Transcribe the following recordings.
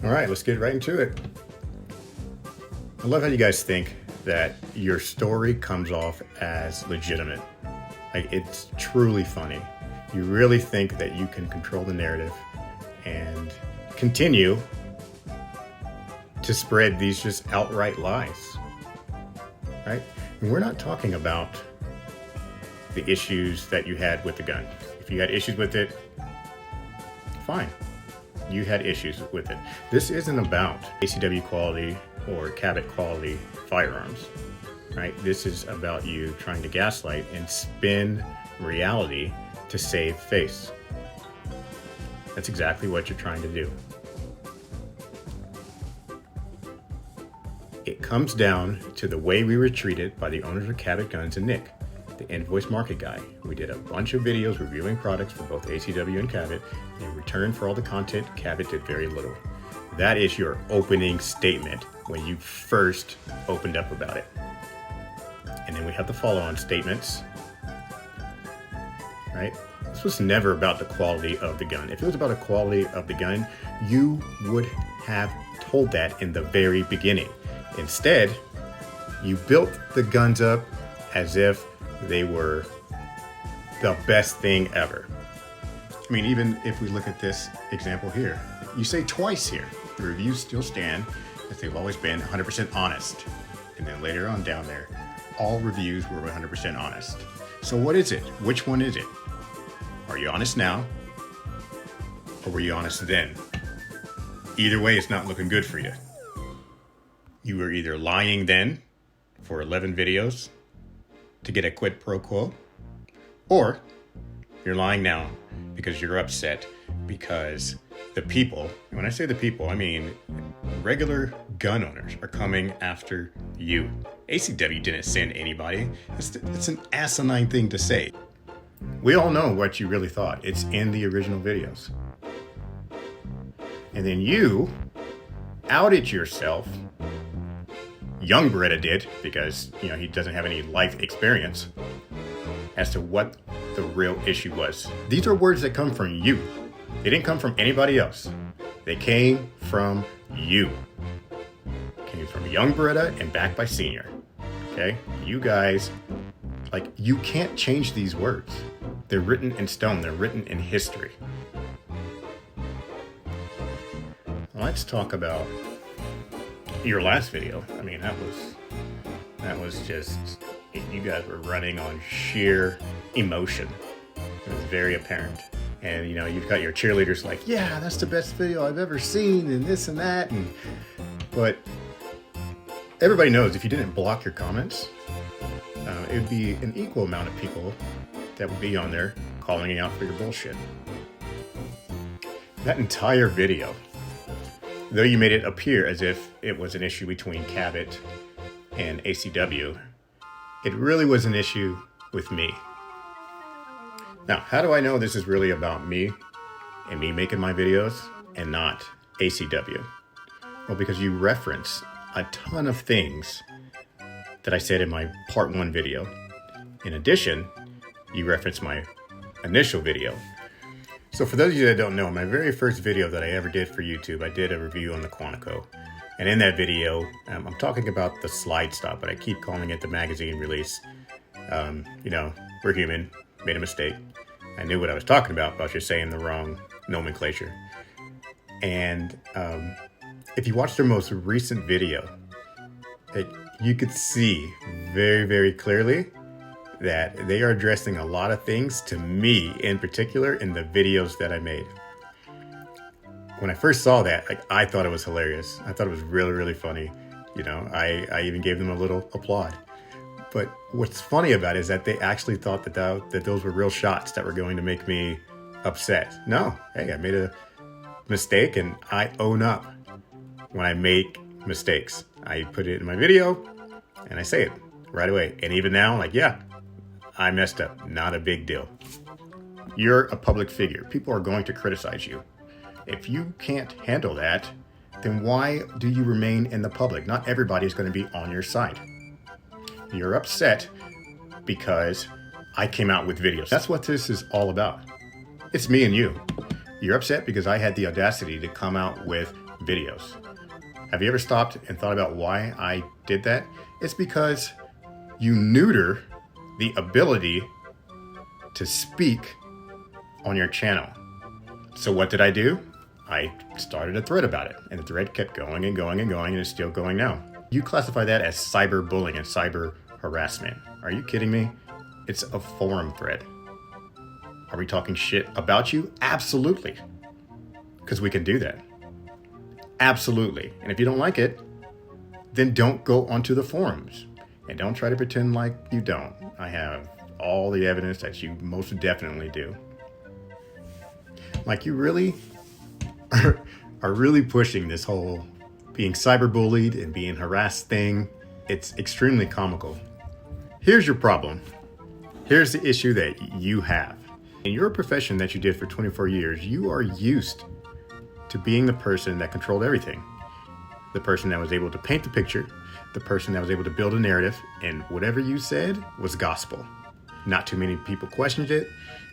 All right, let's get right into it. I love how you guys think that your story comes off as legitimate. Like, it's truly funny. You really think that you can control the narrative and continue to spread these just outright lies, right? And we're not talking about the issues that you had with the gun. If you had issues with it, fine. You had issues with it. This isn't about ACW quality or Cabot quality firearms, right? This is about you trying to gaslight and spin reality to save face. That's exactly what you're trying to do. It comes down to the way we were treated by the owners of Cabot Guns and Nick, the invoice market guy. We did a bunch of videos reviewing products for both ACW and Cabot. In return for all the content, Cabot did very little. That is your opening statement when you first opened up about it. And then we have the follow-on statements, right? This was never about the quality of the gun. If it was about the quality of the gun, you would have told that in the very beginning. Instead, you built the guns up as if they were the best thing ever. I mean, even if we look at this example here, you say twice here, the reviews still stand as they've always been 100% honest. And then later on down there, all reviews were 100% honest. So what is it? Which one is it? Are you honest now? Or were you honest then? Either way, it's not looking good for you. You were either lying then for 11 videos to get a quid pro quo, or you're lying now because you're upset because the people, and when I say the people, I mean regular gun owners, are coming after you. ACW didn't send anybody. It's an asinine thing to say. We all know what you really thought. It's in the original videos. And then you outed yourself. Young Beretta did, because he doesn't have any life experience, as to what the real issue was. These are words that come from you. They didn't come from anybody else. They came from you. Came from Young Beretta and backed by Senior. Okay? You guys, you can't change these words. They're written in stone. They're written in history. Let's talk about your last video. I mean, that was just, you guys were running on sheer emotion. It was very apparent. And you've got your cheerleaders like, yeah, that's the best video I've ever seen, and this and that. But everybody knows if you didn't block your comments, it would be an equal amount of people that would be on there calling you out for your bullshit. That entire video, though you made it appear as if it was an issue between Cabot and ACW, it really was an issue with me. Now, how do I know this is really about me and me making my videos and not ACW? Well, because you reference a ton of things that I said in my part 1 video. In addition, you reference my initial video. So for those of you that don't know, my very first video that I ever did for YouTube, I did a review on the Quantico. And in that video, I'm talking about the slide stop, but I keep calling it the magazine release. We're human, made a mistake. I knew what I was talking about, but I was just saying the wrong nomenclature. And if you watch their most recent video, you could see very, very clearly that they are addressing a lot of things to me in particular in the videos that I made. When I first saw that, I thought it was hilarious. I thought it was really, really funny. I even gave them a little applaud. But what's funny about it is that they actually thought that those were real shots that were going to make me upset. No, hey, I made a mistake and I own up when I make mistakes. I put it in my video and I say it right away. And even now, yeah, I messed up. Not a big deal. You're a public figure. People are going to criticize you. If you can't handle that, then why do you remain in the public? Not everybody is going to be on your side. You're upset because I came out with videos. That's what this is all about. It's me and you. You're upset because I had the audacity to come out with videos. Have you ever stopped and thought about why I did that? It's because you neuter the ability to speak on your channel. So what did I do? I started a thread about it, and the thread kept going and going and going, and it's still going now. You classify that as cyberbullying and cyber harassment. Are you kidding me? It's a forum thread. Are we talking shit about you? Absolutely. Because we can do that. Absolutely. And if you don't like it, then don't go onto the forums. And don't try to pretend like you don't. I have all the evidence that you most definitely do. Like, you really are really pushing this whole being cyberbullied and being harassed thing. It's extremely comical. Here's your problem. Here's the issue that you have. In your profession that you did for 24 years, you are used to being the person that controlled everything. The person that was able to paint the picture, the person that was able to build a narrative, and whatever you said was gospel. Not too many people questioned it.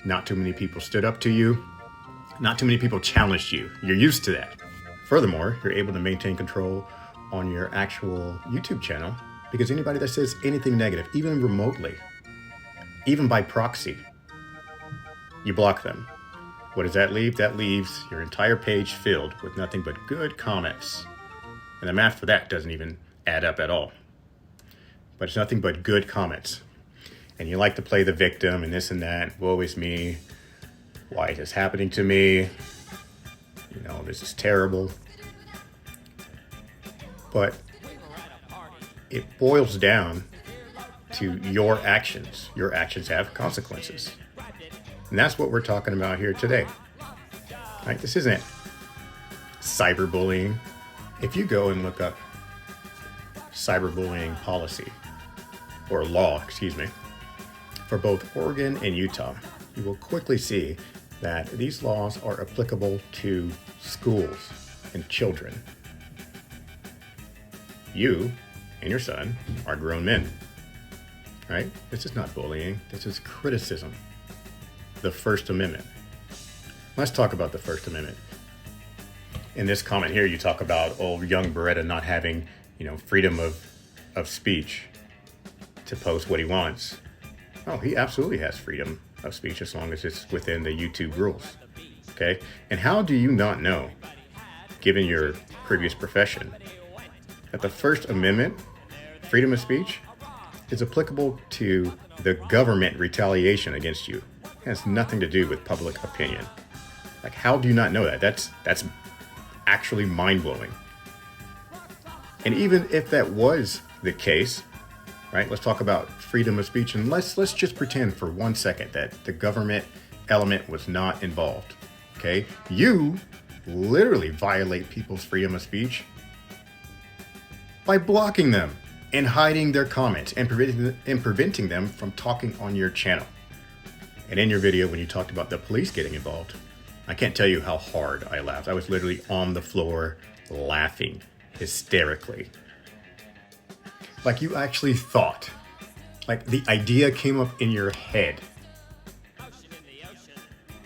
Not too many people stood up to you. Not too many people challenged you. You're used to that. Furthermore, you're able to maintain control on your actual YouTube channel because anybody that says anything negative, even remotely, even by proxy, you block them. What does that leave? That leaves your entire page filled with nothing but good comments. And the math for that doesn't even add up at all. But it's nothing but good comments. And you like to play the victim and this and that. Woe is me. Why is this happening to me? You know, this is terrible. But it boils down to your actions. Your actions have consequences. And that's what we're talking about here today. Right? This isn't cyberbullying. If you go and look up cyberbullying policy, or law, for both Oregon and Utah, you will quickly see that these laws are applicable to schools and children. You and your son are grown men, right? This is not bullying. This is criticism. The First Amendment. Let's talk about the First Amendment. In this comment here, you talk about old young Beretta not having, freedom of speech to post what he wants. Oh, he absolutely has freedom of speech as long as it's within the YouTube rules. Okay? And how do you not know, given your previous profession, that the First Amendment, freedom of speech, is applicable to the government retaliation against you? It has nothing to do with public opinion. Like, how do you not know that? That's actually mind-blowing. And even if that was the case, right? Let's talk about freedom of speech, and let's just pretend for 1 second that the government element was not involved. Okay? You literally violate people's freedom of speech by blocking them and hiding their comments and preventing them from talking on your channel. And in your video, when you talked about the police getting involved, I can't tell you how hard I laughed. I was literally on the floor laughing hysterically. Like, you actually thought, like the idea came up in your head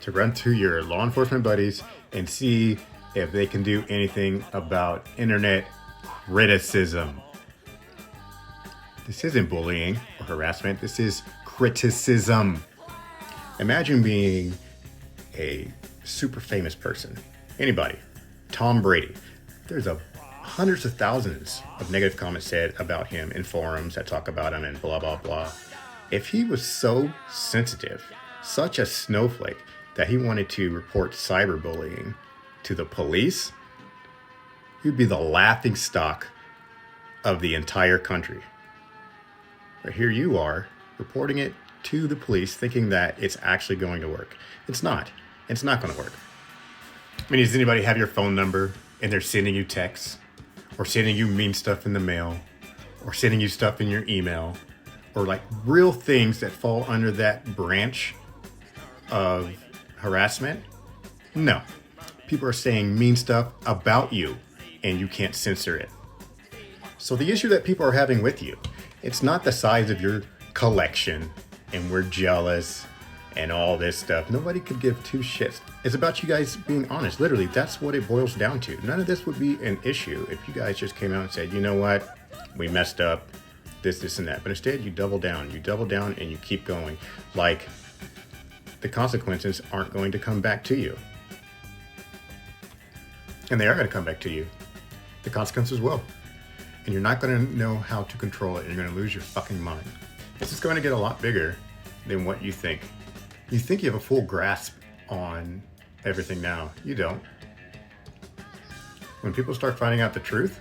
to run through your law enforcement buddies and see if they can do anything about internet criticism. This isn't bullying or harassment. This is criticism. Imagine being a super famous person. Anybody. Tom Brady. There's hundreds of thousands of negative comments said about him in forums that talk about him and blah, blah, blah. If he was so sensitive, such a snowflake, that he wanted to report cyberbullying to the police, he'd be the laughing stock of the entire country. But here you are reporting it to the police thinking that it's actually going to work. It's not. It's not going to work. I mean, does anybody have your phone number and they're sending you texts or sending you mean stuff in the mail or sending you stuff in your email or like real things that fall under that branch of harassment? No. People are saying mean stuff about you and you can't censor it. So the issue that people are having with you, it's not the size of your collection and we're jealous and all this stuff. Nobody could give two shits. It's about you guys being honest. Literally, that's what it boils down to. None of this would be an issue if you guys just came out and said, you know what, we messed up, this, and that. But instead, you double down. You double down and you keep going. Like, the consequences aren't going to come back to you. And they are going to come back to you. The consequences will. And you're not going to know how to control it. And you're going to lose your fucking mind. This is going to get a lot bigger than what you think. You think you have a full grasp on everything now. You don't. When people start finding out the truth,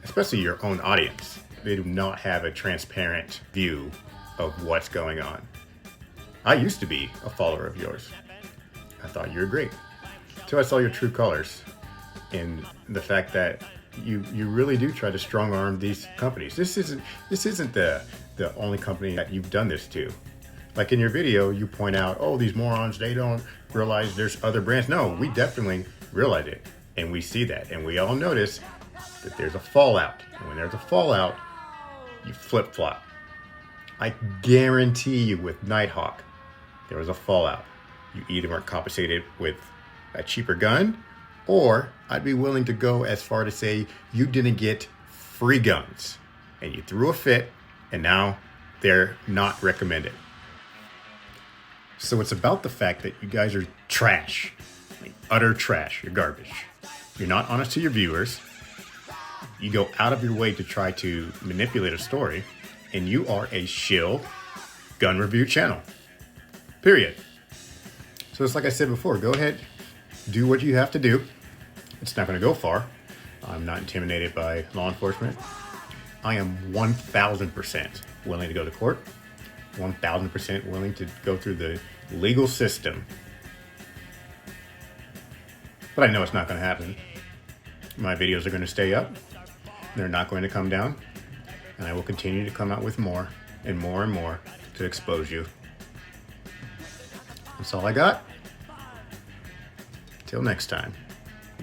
especially your own audience, they do not have a transparent view of what's going on. I used to be a follower of yours. I thought you were great. Until I saw your true colors and the fact that you really do try to strong arm these companies. This isn't the only company that you've done this to. Like in your video, you point out, oh, these morons, they don't realize there's other brands. No, we definitely realize it. And we see that. And we all notice that there's a fallout. And when there's a fallout, you flip-flop. I guarantee you with Nighthawk, there was a fallout. You either weren't compensated with a cheaper gun, or I'd be willing to go as far to say you didn't get free guns. And you threw a fit, and now they're not recommended. So it's about the fact that you guys are trash, like utter trash. You're garbage. You're not honest to your viewers. You go out of your way to try to manipulate a story, and you are a shill gun review channel. Period. So it's like I said before, go ahead, do what you have to do. It's not going to go far. I'm not intimidated by law enforcement. I am 1,000% willing to go to court. 1,000% willing to go through the legal system. But I know it's not going to happen. My videos are going to stay up. They're not going to come down. And I will continue to come out with more and more and more to expose you. That's all I got. Till next time.